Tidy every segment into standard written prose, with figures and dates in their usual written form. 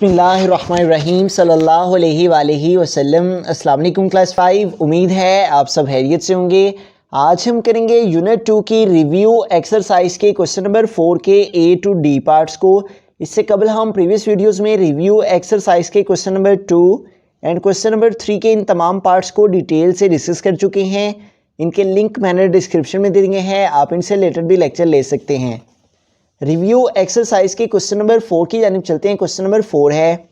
बिस्मिल्लाहिर्रहमानिर्रहीम सल्लल्लाहु अलैहि वसल्लम। अस्सलाम वालेकुम क्लास 5। उम्मीद है आप सब खैरियत से होंगे। आज हम करेंगे यूनिट 2 की रिव्यू एक्सरसाइज के क्वेश्चन नंबर 4 के ए टू डी पार्ट्स को। इससे कबल हम प्रीवियस वीडियोस में रिव्यू एक्सरसाइज के question number 2 and question number 3 के इन तमाम पार्ट्स को डिटेल से डिस्कस कर चुके हैं। इनके लिंक मैंने डिस्क्रिप्शन में दे दिए हैं, आप इनसे रिलेटेड भी लेक्चर ले सकते हैं। रिव्यू एक्सरसाइज के क्वेश्चन नंबर 4 की जानिब चलते हैं। क्वेश्चन नंबर 4 है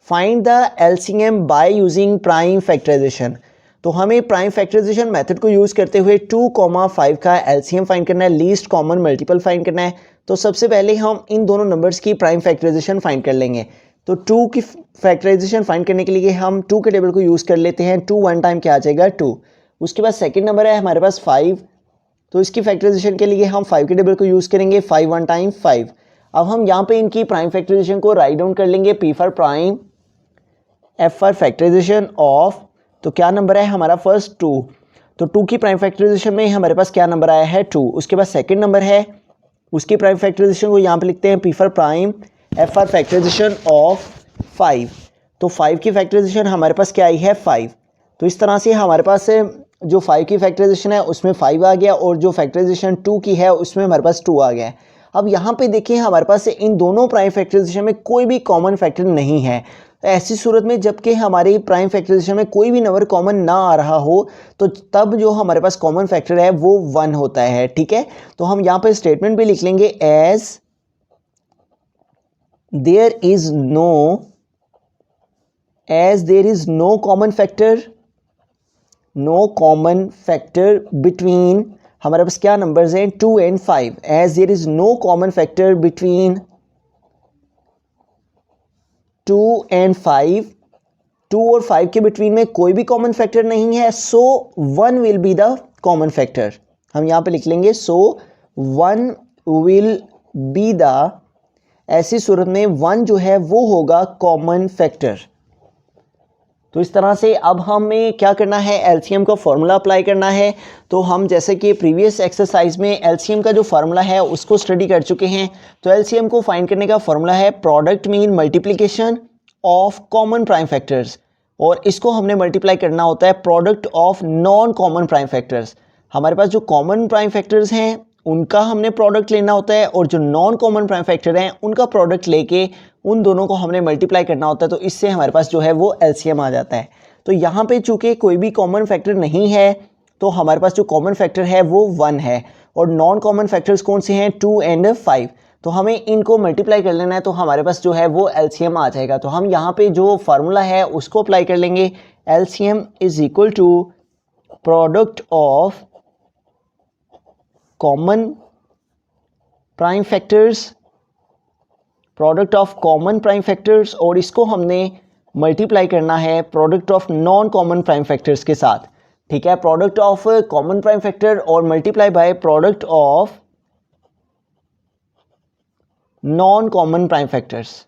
find the LCM by using prime factorisation. तो हमें प्राइम फैक्टराइजेशन मेथड को यूज़ करते हुए 2,5 का एलसीएम फाइंड करना है, लीस्ट कॉमन मल्टीपल फाइंड करना है। तो सबसे पहले हम इन दोनों नंबर्स की प्राइम फैक्टराइजेशन फाइंड कर लेंगे। तो 2 की फैक्टराइजेशन फाइंड करने के लिए हम 2 के टेबल को यूज़ कर लेते हैं। 2 1 टाइम क्या आ जाएगा 2। उसके बाद सेकेंड नंबर है हमारे पास 5, तो इसकी फैक्टराइजेशन के लिए हम 5 के टेबल को यूज़ करेंगे। 5 1 टाइम 5। अब हम यहाँ पे इनकी प्राइम फैक्टराइजेशन को राइट डाउन कर लेंगे। P for prime, F for factorization of, तो क्या नंबर है हमारा फर्स्ट 2। तो 2 की प्राइम फैक्टराइजेशन में हमारे पास क्या नंबर आया है 2। उसके बाद सेकंड नंबर है, उसकी प्राइम फैक्टराइजेशन को यहाँ पे लिखते हैं P for prime, F for factorization of 5। तो 5 की फैक्टराइजेशन हमारे पास क्या आई है 5। तो इस तरह से हमारे पास जो 5 की फैक्टराइजेशन है उसमें 5 आ गया और जो फैक्टराइजेशन 2 की है उसमें हमारे पास 2 आ गया है। अब यहाँ पे देखिए हमारे पास इन दोनों प्राइम फैक्टराइजेशन में कोई भी कॉमन फैक्टर नहीं है। ऐसी सूरत में जबकि हमारी प्राइम फैक्टराइजेशन में कोई भी नंबर कॉमन ना आ रहा हो तो तब जो हमारे पास कॉमन फैक्टर है वो 1 होता है। ठीक है, तो हम यहाँ पे स्टेटमेंट भी लिख लेंगे as there is no common factor, no common factor between, हमारे पास क्या नंबर्स हैं 2 and 5। As there is no common factor between 2 and 5, 2 और 5 के बिटवीन में कोई भी कॉमन फैक्टर नहीं है, सो 1 will be the common factor. हम यहाँ पे लिख लेंगे सो 1 विल बी द, ऐसी सूरत में 1 जो है वो होगा कॉमन फैक्टर। तो इस तरह से अब हमें क्या करना है, एलसीएम का फॉर्मूला अप्लाई करना है। तो हम जैसे कि प्रीवियस एक्सरसाइज में एलसीएम का जो फार्मूला है उसको स्टडी कर चुके हैं। तो एलसीएम को फाइंड करने का फॉर्मूला है product mean multiplication of common prime factors, और इसको हमने मल्टीप्लाई करना होता है product of non common prime factors. हमारे पास जो कॉमन प्राइम फैक्टर्स हैं उनका हमने प्रोडक्ट लेना होता है और जो नॉन कॉमन प्राइम फैक्टर हैं उनका प्रोडक्ट लेके उन दोनों को हमने मल्टीप्लाई करना होता है। तो इससे हमारे पास जो है वो एलसीएम आ जाता है। तो यहाँ पे चूंकि कोई भी कॉमन फैक्टर नहीं है तो हमारे पास जो कॉमन फैक्टर है वो 1 है और नॉन कॉमन फैक्टर्स कौन से हैं 2 एंड 5। तो हमें इनको मल्टीप्लाई कर लेना है तो हमारे पास जो है वो एलसीएम आ जाएगा। तो हम यहाँ पे जो फार्मूला है उसको अप्लाई कर लेंगे। LCM is equal to product of common prime factors, product of common prime factors, और इसको हमने मल्टीप्लाई करना है product of non common prime factors के साथ। ठीक है, product of common prime factor और multiply by product of non common prime factors.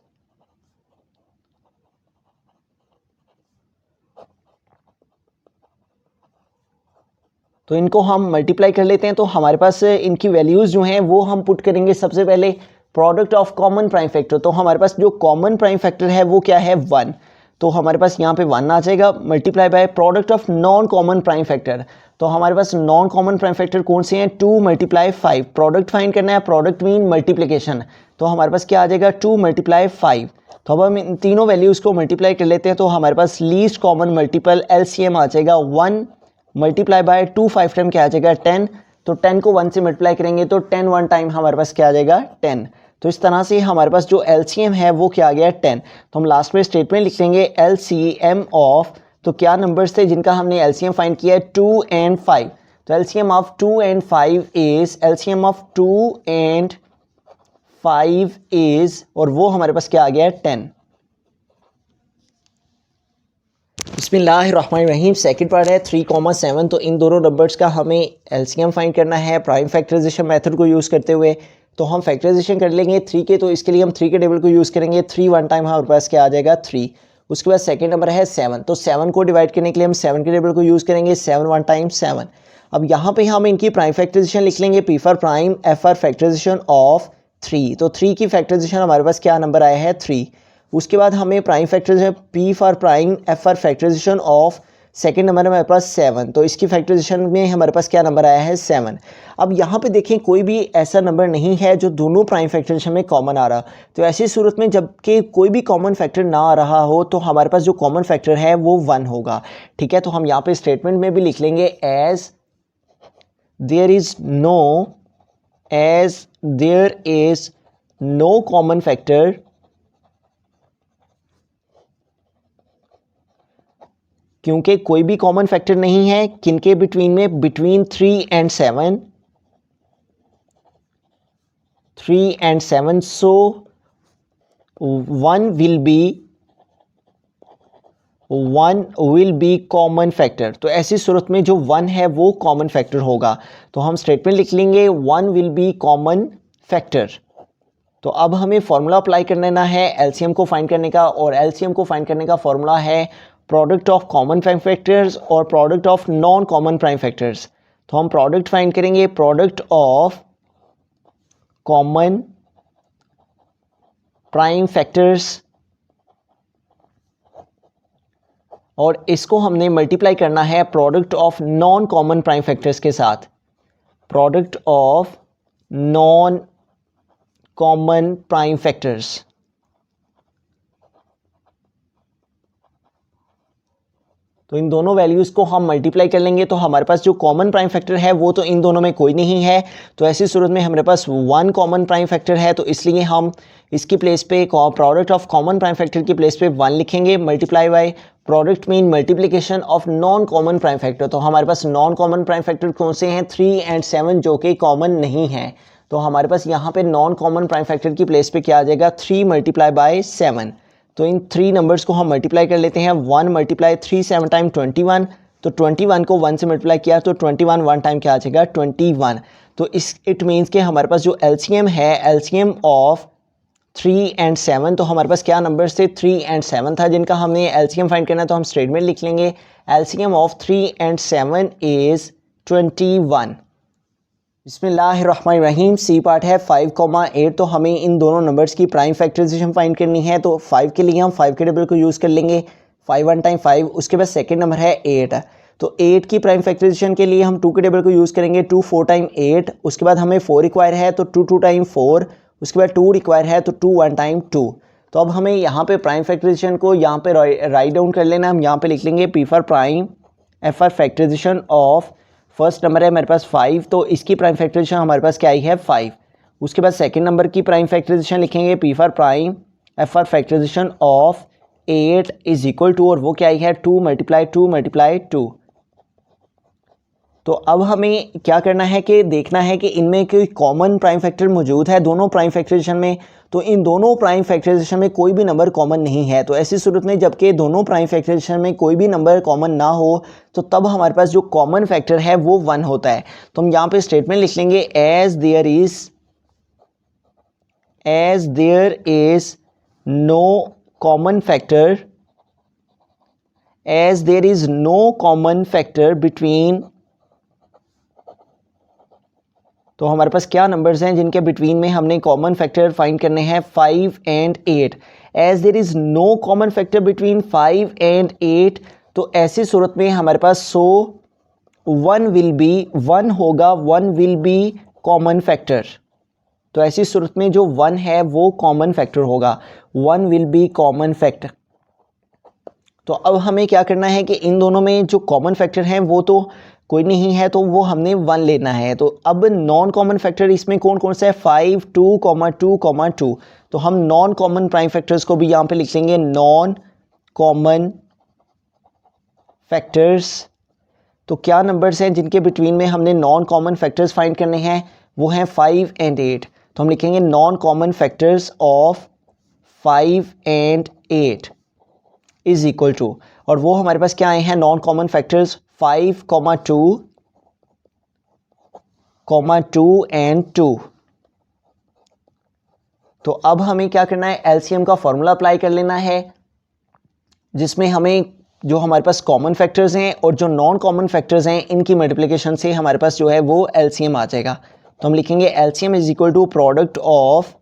तो इनको हम मल्टीप्लाई कर लेते हैं। तो हमारे पास इनकी वैल्यूज़ जो हैं वो हम पुट करेंगे। सबसे पहले product of common prime factor, तो हमारे पास जो कॉमन प्राइम फैक्टर है वो क्या है 1, तो हमारे पास यहाँ पे 1 आ जाएगा। Multiply by product of non common prime factor, तो हमारे पास नॉन कॉमन प्राइम फैक्टर कौन से हैं 2 मल्टीप्लाई 5। प्रोडक्ट फाइंड करना है, प्रोडक्ट मीन मल्टीप्लिकेशन, तो हमारे पास क्या आ जाएगा 2 मल्टीप्लाई 5। तो अब हम इन तीनों वैल्यूज़ को मल्टीप्लाई कर लेते हैं। तो हमारे पास लीस्ट कॉमन मल्टीपल एलसीएम आ जाएगा 1 मल्टीप्लाई बाय 2 5 टाइम क्या आ जाएगा 10। तो 10 को 1 से मल्टीप्लाई करेंगे तो 10 1 टाइम हमारे पास क्या आ जाएगा 10। तो इस तरह से हमारे पास जो एलसीएम है वो क्या आ गया 10। तो हम लास्ट में स्टेटमेंट लिख लेंगे एलसीएम ऑफ, तो क्या नंबर्स थे जिनका हमने एलसीएम फाइंड किया है 2 एंड 5। तो LCM of 2 and 5 is, LCM of 2 and 5 is, और वो हमारे पास क्या आ गया है 10। बिस्मिल्लाहिर्रहमानिर्रहीम। सेकंड पार्ट है 3,7। तो इन दोनों नंबर्स का हमें एलसीएम फाइंड करना है प्राइम फैक्टराइजेशन मेथड को यूज़ करते हुए। तो हम फैक्टराइजेशन कर लेंगे 3 के, तो इसके लिए हम 3 के टेबल को यूज़ करेंगे। 3 1 टाइम हमारे पास क्या आ जाएगा 3। उसके बाद सेकंड नंबर है 7, तो 7 को डिवाइड करने के लिए हम 7 के टेबल को यूज़ करेंगे। 7 1 टाइम 7। अब यहाँ पे हम इनकी प्राइम फैक्टराइजेशन लिख लेंगे P for prime, F for factorization of 3। तो 3 की फैक्टराइजेशन हमारे पास क्या नंबर आया है 3। उसके बाद हमें प्राइम फैक्टर्स है P for prime, F for factorization of second number है हमारे पास 7, तो इसकी फैक्टराइजेशन में हमारे पास क्या नंबर आया है 7। अब यहाँ पे देखें कोई भी ऐसा नंबर नहीं है जो दोनों प्राइम फैक्टराइजेशन में कॉमन आ रहा, तो ऐसी सूरत में जबकि कोई भी कॉमन फैक्टर ना आ रहा हो तो हमारे पास जो कॉमन फैक्टर है वो 1 होगा। ठीक है, तो हम यहाँ पे स्टेटमेंट में भी लिख लेंगे as there is no common factor क्योंकि कोई भी कॉमन फैक्टर नहीं है किनके बिटवीन में, between 3 and 7, 3 and 7, so 1 will be common factor. तो ऐसी सूरत में जो 1 है वो कॉमन फैक्टर होगा, तो हम स्टेटमेंट लिख लेंगे 1 विल बी कॉमन फैक्टर। तो अब हमें फॉर्मूला अप्लाई कर लेना है एलसीएम को फाइंड करने का, और एलसीएम को फाइंड करने का फॉर्मूला है product of common prime factors और product of non common prime factors. तो हम प्रोडक्ट फाइंड करेंगे product of common prime factors, और इसको हमने मल्टीप्लाई करना है product of non common prime factors के साथ, product of non common prime factors. तो इन दोनों वैल्यूज़ को हम मल्टीप्लाई कर लेंगे, तो हमारे पास जो कॉमन प्राइम फैक्टर है वो तो इन दोनों में कोई नहीं है, तो ऐसी सूरत में हमारे पास 1 कॉमन प्राइम फैक्टर है, तो इसलिए हम इसकी प्लेस पे product of common prime factor की प्लेस पे 1 लिखेंगे, multiply by product mean multiplication of non common prime factor. तो हमारे पास नॉन कॉमन प्राइम फैक्टर कौन से हैं, 3 and 7 जो कि कॉमन नहीं है, तो हमारे पास यहाँ पे नॉन कॉमन प्राइम फैक्टर की प्लेस पे क्या आ जाएगा 3 मल्टीप्लाई बाय 7। तो इन 3 नंबर्स को हम मल्टीप्लाई कर लेते हैं, 1 मल्टीप्लाई 3 7 टाइम 21, तो 21 को 1 से मल्टीप्लाई किया तो 21 1 टाइम क्या आ जाएगा 21। तो इस इट मीन्स कि हमारे पास जो एलसीएम है, एलसीएम ऑफ 3 and 7, तो हमारे पास क्या नंबर्स थे 3 and 7 था जिनका हमने एलसीएम फाइंड करना है, तो हम स्टेटमेंट लिख लेंगे एलसीएम ऑफ 3 and 7 इज 21। बिस्मिल्लाहिर्रहमानिर्रहीम। सी पार्ट है 5,8, तो हमें इन दोनों नंबर्स की प्राइम फैक्टराइजेशन फाइंड करनी है, तो 5 के लिए हम 5 के टेबल को यूज़ कर लेंगे, 5 1 टाइम 5, उसके बाद सेकंड नंबर है 8, तो 8 की प्राइम फैक्टराइजेशन के लिए हम 2 के टेबल को यूज़ करेंगे, 2 4 टाइम 8, उसके बाद हमें 4 रिक्वायर है तो 2 2 टाइम 4, उसके बाद 2 रिक्वायर है तो 2 1 टाइम 2। तो अब हमें यहाँ पे प्राइम फैक्टराइजेशन को यहाँ पे राइट डाउन कर लेना, हम यहाँ पे लिख लेंगे P for prime, F for factorization of first number है मेरे पास 5, तो इसकी प्राइम फैक्टराइजेशन हमारे पास क्या आई है 5। उसके बाद सेकंड नंबर की प्राइम फैक्टराइजेशन लिखेंगे P for prime, F for factorisation of 8 is equal to, और वो क्या आई है 2 मल्टीप्लाई 2 मल्टीप्लाई 2। तो अब हमें क्या करना है कि देखना है कि इनमें कोई कॉमन प्राइम फैक्टर मौजूद है दोनों प्राइम फैक्टराइजेशन में, तो इन दोनों प्राइम फैक्टराइजेशन में कोई भी नंबर कॉमन नहीं है, तो ऐसी सूरत में जबकि दोनों प्राइम फैक्टराइजेशन में कोई भी नंबर कॉमन ना हो तो तब हमारे पास जो कॉमन फैक्टर है वो 1 होता है। तो हम यहाँ पे स्टेटमेंट लिख लेंगे as there is no common factor, as there is no common factor between, तो हमारे पास क्या नंबर्स हैं जिनके बिटवीन में हमने कॉमन फैक्टर फाइंड करने हैं 5 and 8। As there is no common factor between 5 and 8, तो ऐसी सूरत में हमारे पास 1 होगा, 1 विल बी कॉमन फैक्टर। तो ऐसी सूरत में जो 1 है वो कॉमन फैक्टर होगा, 1 विल बी कॉमन फैक्टर। तो अब हमें क्या करना है कि इन दोनों में जो कॉमन फैक्टर हैं वो तो कोई नहीं है, तो वो हमने 1 लेना है। तो अब नॉन कॉमन फैक्टर इसमें कौन कौन सा है 5 2 2 2, तो हम नॉन कॉमन प्राइम फैक्टर्स को भी यहाँ पे लिख लेंगे नॉन कॉमन फैक्टर्स। तो क्या नंबर्स हैं जिनके बिटवीन में हमने नॉन कॉमन फैक्टर्स फाइंड करने हैं, वो हैं 5 and 8, तो हम लिखेंगे non common factors of 5 and 8 is equal to, और वो हमारे पास क्या आए हैं नॉन कॉमन फैक्टर्स 5 2 and 2। तो अब हमें क्या करना है एलसीएम का फॉर्मूला अप्लाई कर लेना है, जिसमें हमें जो हमारे पास कॉमन फैक्टर्स हैं और जो नॉन कॉमन फैक्टर्स हैं इनकी मल्टीप्लिकेशन से हमारे पास जो है वो एलसीएम आ जाएगा। तो हम लिखेंगे LCM is equal to product of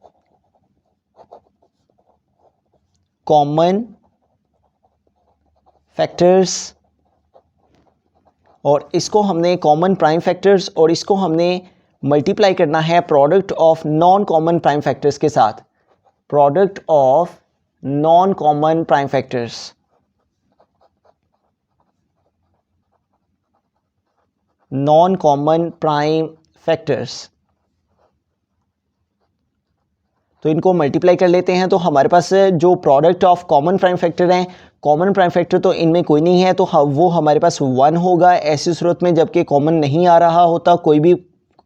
common factors, और इसको हमने कॉमन प्राइम फैक्टर्स, और इसको हमने मल्टीप्लाई करना है product of non common prime factors के साथ, product of non common prime factors. Non common prime factors, तो इनको मल्टीप्लाई कर लेते हैं। तो हमारे पास जो product of common prime factor हैं, कॉमन प्राइम फैक्टर तो इनमें कोई नहीं है, तो वो हमारे पास 1 होगा ऐसी सूरत में जबकि कॉमन नहीं आ रहा होता, कोई भी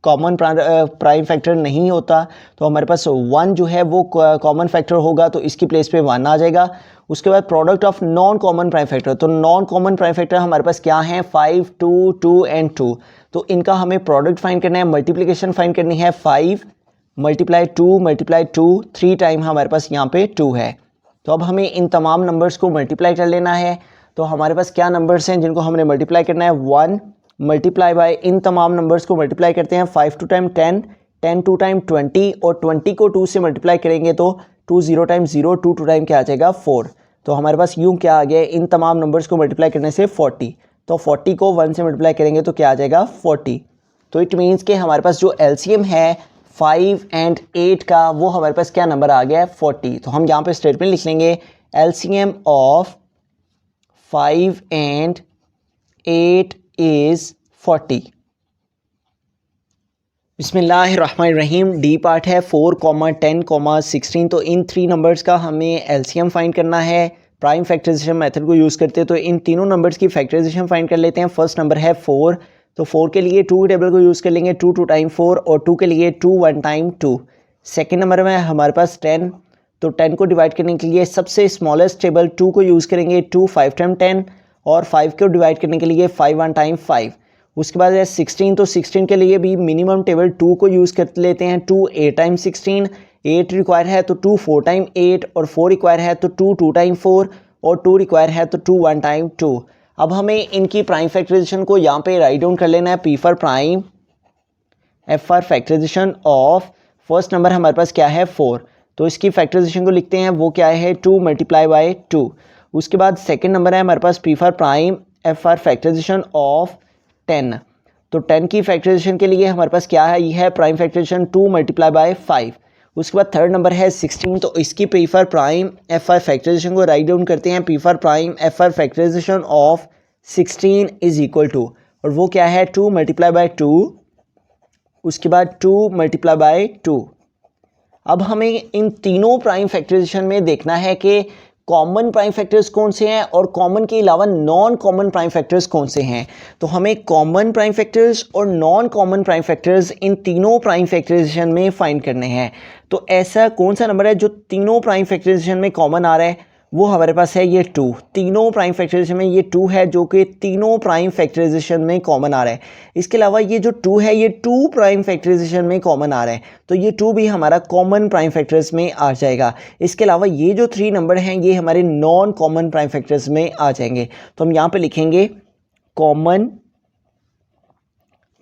कॉमन प्राइम फैक्टर नहीं होता, तो हमारे पास 1 जो है वो कॉमन फैक्टर होगा, तो इसकी प्लेस पे 1 आ जाएगा। उसके बाद product of non common prime factor, तो नॉन कॉमन प्राइम फैक्टर हमारे पास क्या है, 5, 2, 2 एंड 2। तो इनका हमें प्रोडक्ट फाइंड करना है, मल्टीप्लिकेशन फाइंड करनी है, 5 मल्टीप्लाई 2 3 टाइम हमारे पास यहाँ पे 2 है। तो अब हमें इन तमाम नंबर्स को मल्टीप्लाई कर लेना है। तो हमारे पास क्या नंबर्स हैं जिनको हमने मल्टीप्लाई करना है, 1 मल्टीप्लाई बाय इन तमाम नंबर्स को मल्टीप्लाई करते हैं, 5 2 टाइम 10, 10 2 टाइम 20, और 20 को 2 से मल्टीप्लाई करेंगे तो 2 0 टाइम 0, 2 2 टाइम क्या आ जाएगा 4। तो हमारे पास यूँ क्या आ गया, इन तमाम नंबर्स को मल्टीप्लाई करने से 40, तो 40 को 1 से मल्टीप्लाई करेंगे तो क्या आ जाएगा 40। तो इट मीन्स कि हमारे पास जो एलसीएम है 5 एंड 8 का, वो हमारे पास क्या नंबर आ गया है 40। तो हम यहाँ पे स्टेटमेंट लिख लेंगे, एलसीएम ऑफ 5 एंड 8 इज 40। बिस्मिल्लाहिर्रहमानिर्रहीम। डी पार्ट है 4, 10, 16। तो इन 3 नंबर्स का हमें एलसीएम फाइंड करना है प्राइम फैक्टराइजेशन मेथड को यूज़ करते हैं। तो इन तीनों नंबर्स की फैक्टराइजेशन फाइंड कर लेते हैं। फर्स्ट नंबर है 4, तो 4 के लिए 2 टेबल को यूज़ कर लेंगे, 2 2 टाइम 4, और 2 के लिए 2 1 टाइम 2। सेकेंड नंबर में हमारे पास 10, तो 10 को डिवाइड करने के लिए सबसे स्मॉलेस्ट टेबल 2 को यूज़ करेंगे, 2 5 टाइम 10, और 5 को डिवाइड करने के लिए 5 1 टाइम 5। उसके बाद है 16, तो 16 के लिए भी मिनिमम टेबल 2 को यूज़ कर लेते हैं, 2 8 टाइम 16, 8 रिक्वायर है तो 2 4 टाइम 8, और 4 रिक्वायर है तो 2 2 टाइम 4, और 2 रिक्वायर है तो 2 1 टाइम 2। अब हमें इनकी प्राइम फैक्टराइजेशन को यहाँ पे राइट डाउन कर लेना है, P for prime, F for factorization of first number हमारे पास क्या है 4, तो इसकी फैक्टराइजेशन को लिखते हैं, वो क्या है 2 मल्टीप्लाई बाय 2। उसके बाद सेकेंड नंबर है हमारे पास P for prime, F for factorisation of 10, तो 10 की फैक्टराइजेशन के लिए हमारे पास क्या है, ये है प्राइम फैक्टराइजेशन 2 मल्टीप्लाई बाय 5। उसके बाद थर्ड नंबर है 16, तो इसकी P for prime, F for factorisation को राइट डाउन करते हैं, P for prime, F for factorisation of 16 is equal to, और वो क्या है 2 मल्टीप्लाई बाय 2, उसके बाद 2 मल्टीप्लाई बाय 2। अब हमें इन तीनों प्राइम फैक्टराइजेशन में देखना है कि कॉमन प्राइम फैक्टर्स कौन से हैं और कॉमन के अलावा नॉन कॉमन प्राइम फैक्टर्स कौन से हैं। तो हमें कॉमन प्राइम फैक्टर्स और non common prime factors in तीनों प्राइम फैक्टराइजेशन में फाइंड करने हैं। तो ऐसा कौन सा नंबर है जो तीनों प्राइम फैक्टराइजेशन में कॉमन आ रहा है, वो हमारे पास है ये 2। तीनों प्राइम फैक्टराइजेशन में ये 2 है जो कि तीनों प्राइम फैक्टराइजेशन में कॉमन आ रहा है। इसके अलावा ये जो 2 है ये 2 प्राइम फैक्टराइजेशन में कॉमन आ रहा है, तो ये 2 भी हमारा कॉमन प्राइम फैक्टर्स में आ जाएगा। इसके अलावा ये जो 3 नंबर हैं ये हमारे नॉन कॉमन प्राइम फैक्टर्स में आ जाएंगे। तो हम यहाँ पे लिखेंगे कॉमन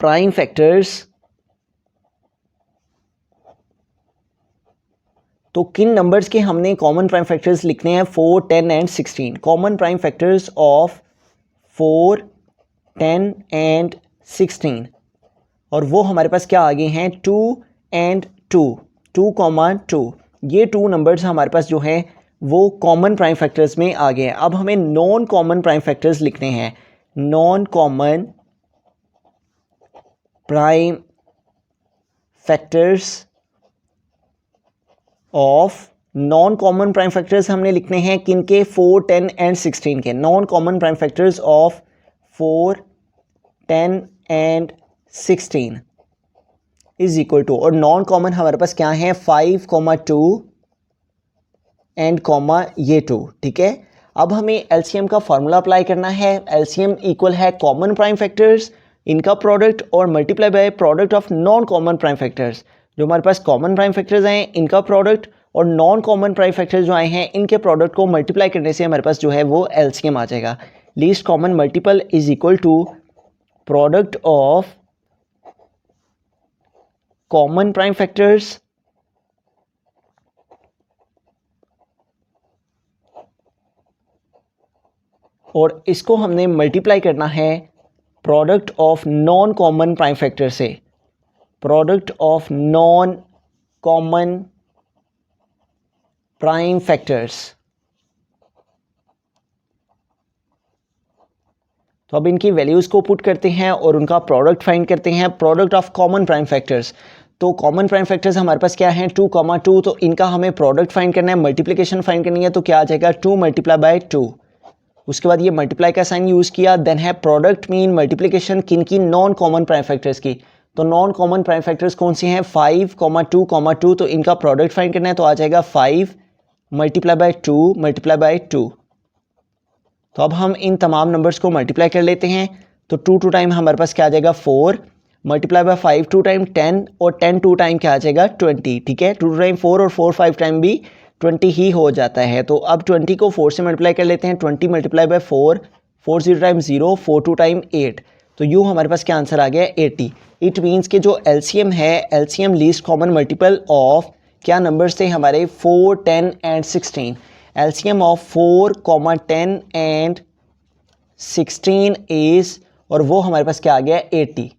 प्राइम फैक्टर्स। तो किन नंबर्स के हमने कॉमन प्राइम फैक्टर्स लिखने हैं, 4, 10 and 16। Common prime factors of 4, 10 and 16, और वो हमारे पास क्या आगे हैं 2 एंड 2, 2, 2। ये 2 नंबर्स हमारे पास जो हैं वो कॉमन प्राइम फैक्टर्स में आ गए हैं। अब हमें नॉन कॉमन प्राइम फैक्टर्स लिखने हैं, non common prime factors of, non common prime factors हमने लिखने हैं किनके, 4, 10 एंड 16 के। Non common prime factors of 4, 10 and 16 is equal to, और नॉन कॉमन हमारे पास क्या है 5, 2 एंड ये 2। ठीक है, अब हमें एलसीएम का फॉर्मूला अप्लाई करना है। एलसीएम इक्वल है कॉमन प्राइम फैक्टर्स, इनका प्रोडक्ट, और multiply by product of non common prime factors. जो हमारे पास कॉमन प्राइम फैक्टर्स हैं इनका प्रोडक्ट, और नॉन कॉमन प्राइम फैक्टर्स जो आए हैं इनके प्रोडक्ट को मल्टीप्लाई करने से हमारे पास जो है वो एलसीएम आ जाएगा। Least common multiple is equal to product of common prime factors और इसको हमने मल्टीप्लाई करना है product of non common prime factor से, product of non common prime factors. तो अब इनकी वैल्यूज़ को पुट करते हैं और उनका प्रोडक्ट फाइंड करते हैं, product of common prime factors. तो कॉमन प्राइम फैक्टर्स हमारे पास क्या हैं, 2, 2, तो इनका हमें प्रोडक्ट फाइंड करना है, मल्टीप्लिकेशन फाइंड करनी है, तो क्या आ जाएगा 2 मल्टीप्लाई बाय 2। उसके बाद ये मल्टीप्लाई का साइन यूज़ किया, देन है प्रोडक्ट मीन मल्टीप्लिकेशन किन की, नॉन कॉमन प्राइम फैक्टर्स की। तो नॉन कॉमन प्राइम फैक्टर्स कौन सी हैं, 5, 2, तो इनका प्रोडक्ट फाइंड करना है, तो आ जाएगा 5 मल्टीप्लाई बाय 2 मल्टीप्लाई बाय 2। तो अब हम इन तमाम नंबर्स को मल्टीप्लाई कर लेते हैं, तो 2 टाइम हमारे पास क्या आ जाएगा 4 मल्टीप्लाई बाय 5 2 टाइम 10 और 10 2 टाइम क्या आ जाएगा 20। ठीक है, 2 टाइम 4 और 4 5 टाइम भी 20 ही हो जाता है। तो अब 20 को 4 से मल्टीप्लाई कर लेते हैं, 20 मल्टीप्लाई बाय 4, 4 0 टाइम 0, 4 2 टाइम 8। तो यूँ हमारे पास क्या आंसर आ गया 80। इट मीन्स कि जो एलसीएम है, LCM least common multiple of क्या नंबर्स थे हमारे 4, 10 and 16। LCM of 4, 10 and 16 is, और वो हमारे पास क्या आ गया 80।